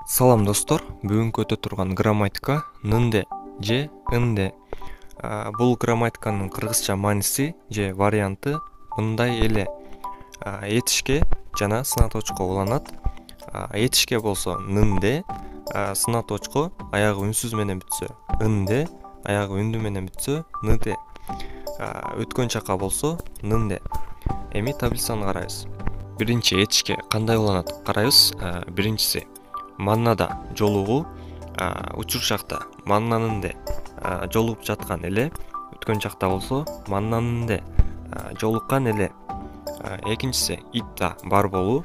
Салам достор, бүгүнкү өтө турган грамматика нынде же ынде. Бул грамматиканын кыргызча мааниси же варианты мындай эле. Этишке жана сына точко уланат. Этишке болсо нынде, сына точко аягы үнсүз менен бүтсө ынде, аягы үндүү менен бүтсө ныде. Өткөн чакка болсо нынде. Эми таблицаны карайбыз. Биринчи этишке кандай уланат карайбыз. Биринчиси маннада жолугуу, учур чакта маннанынде жолугуп жаткан эле, өткөн чакта болсо маннанынде жолуккан эле. Экинчиси итта бар болуу,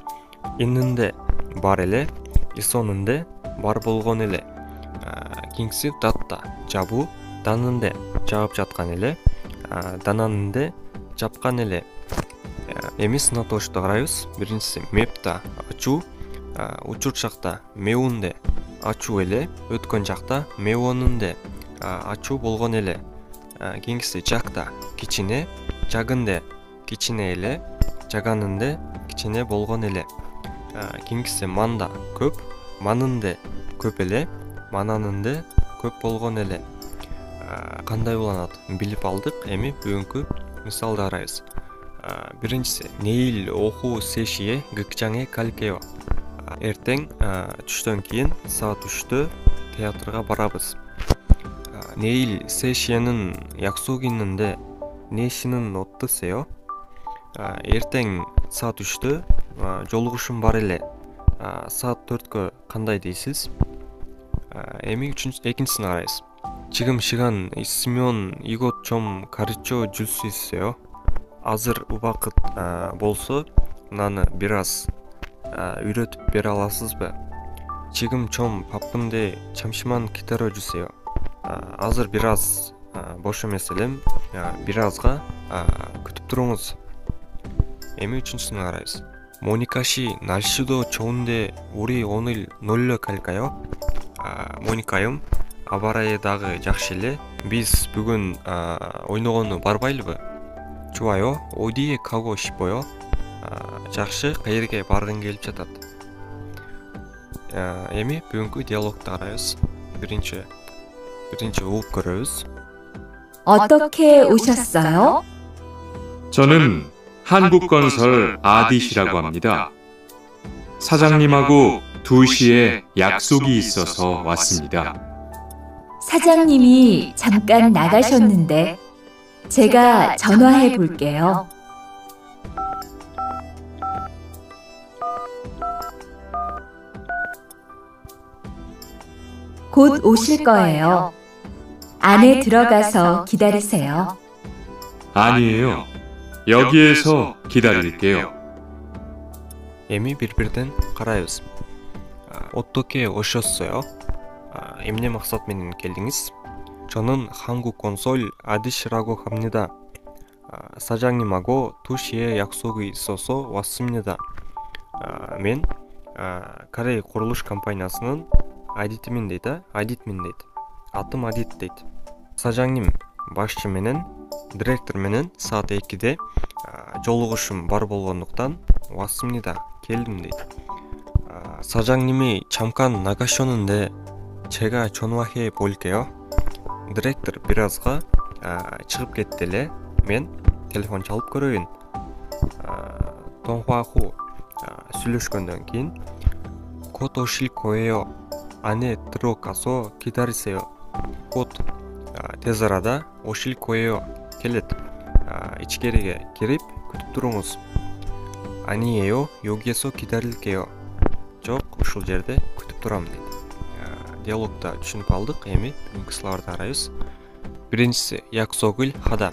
иннинде бар эле, исонунде бар болгон эле. Кийинкиси датта жабуу, данынде жаап жаткан эле, дананынде жапкан эле. Эми сына точту карайбыз. Биринчиси мепта ачуу, учур чакта меунде ачуу эле, өткөн чакта меонунде ачуу болгон эле. Кийинкиси жакта кичине, жагынде кичине эле, жаганынде кичине болгон эле. Кийинкиси манда көп, манынде көп эле, мананынде көп болгон эле. Кандай уланат билип алдык. Эми бүгүнкү мисалды карайбыз. Биринчиси неил окуу сешие гыкчаңе калкео. Эртең түштөн кийин саат 3-тө театрга барабыз. Неил сешиянын яксугининде нешинин отты сео. Эртең саат 3-тө жолугушум бар эле. Саат 4-кө кандай дейсиз? Эми экинчисин карайбыз. Чыгым шиган Симеон игот чом карычо жүлсүсео. Азыр убакыт болсо мынаны бир аз үйрөтүп бере аласызбы? Чыгым чом паппынде чамшыман китаро жүсео. Азыр бир аз бош эмес элем, бир азга күтүп туруңуз. Эми үчүнчүсүн карайбыз. Моникаши налшидо чоунде ури онул нолло калкаё. Моникайым, абарайы дагы жакшы эле. Биз бүгүн ойногону барбайлыбы? Чубайо, одие каго шипоё. Жакшы, каерге баргың келип жатат. Эми бүгүнкү диалогду карайбыз. Биринчи угуп көрөбүз. 어떻게 오셨어요? 저는 한국건설 아디시라고 합니다. 사장님하고 2시에 약속이 있어서 왔습니다. 사장님이 잠깐 나가셨는데 제가 전화해 볼게요. 곧 오실 거예요. 안에 들어가서 기다리세요. 아니에요. 여기에서 기다릴게요. Эми бир-бирден карайбыз. Отtoke ошоссоё. Эмне максат менен келдиңиз? Чонун 한국건설 아디시라고 합니다. 사장님하고 2시에 약속이 있어서 왔습니다. Мен Корей курулуш компаниясынын адитимин дейт, Атым Адит дейт. Сажаңним башчы менен, директор менен саат 2-де жолугушум бар болгондуктан 왔습니다. Келдим дейт. 사장님이 잠깐 나가셨는데 제가 전화해 볼게요. Директор бир азга чыгып кетти эле. Мен телефон чалып көрөйүн. Тонхуаху сүйлөшкөндөн кийин код ошил коеё. Ане 들어가서 기다리세요. Код тез арада ошил коеё келет. Ичкериге кирип күтүп туруңуз. Ание요 여기에서 기다릴게요. Жок, ушул жерде күтүп турам дейт. Диалогда түшүнүп алдык. Эми бүгүнкү слайды карайбыз. Биринчиси 약속을 하다,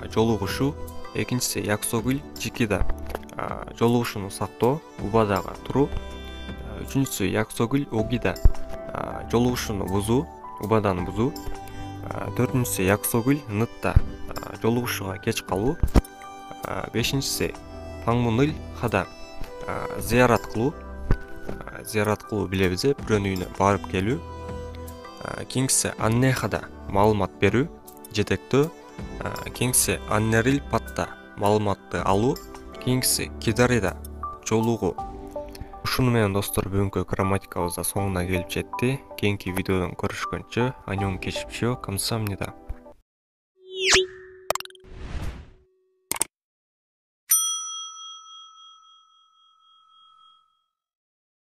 жолугушуу. Экинчиси 약속을 지키다, жолугушууну сактоо, убадага туруу. Үчүнчүсү 약속을 어기다, жолугушууну бузуу, убаданы бузуу. Төртүнчүсү 약속을 늦다, жолугушууга кеч калуу. Бешинчиси 방문을 하다, зыярат кылуу. Зыярат кылуу билебиз, бирөөнүн үйүнө барып келүү. Кийинкиси 안내하다, маалымат берүү, жетектөө. Кийинкиси 안내를 받다, маалыматты алуу. Кийинкиси 기다리다, жолугуу. Ушуну менен достор бүгүнкү грамматикабыз да соңуна келип жетти. Кийинки видеодон көрүшкөнчө, анён кешипчио, камсамнида.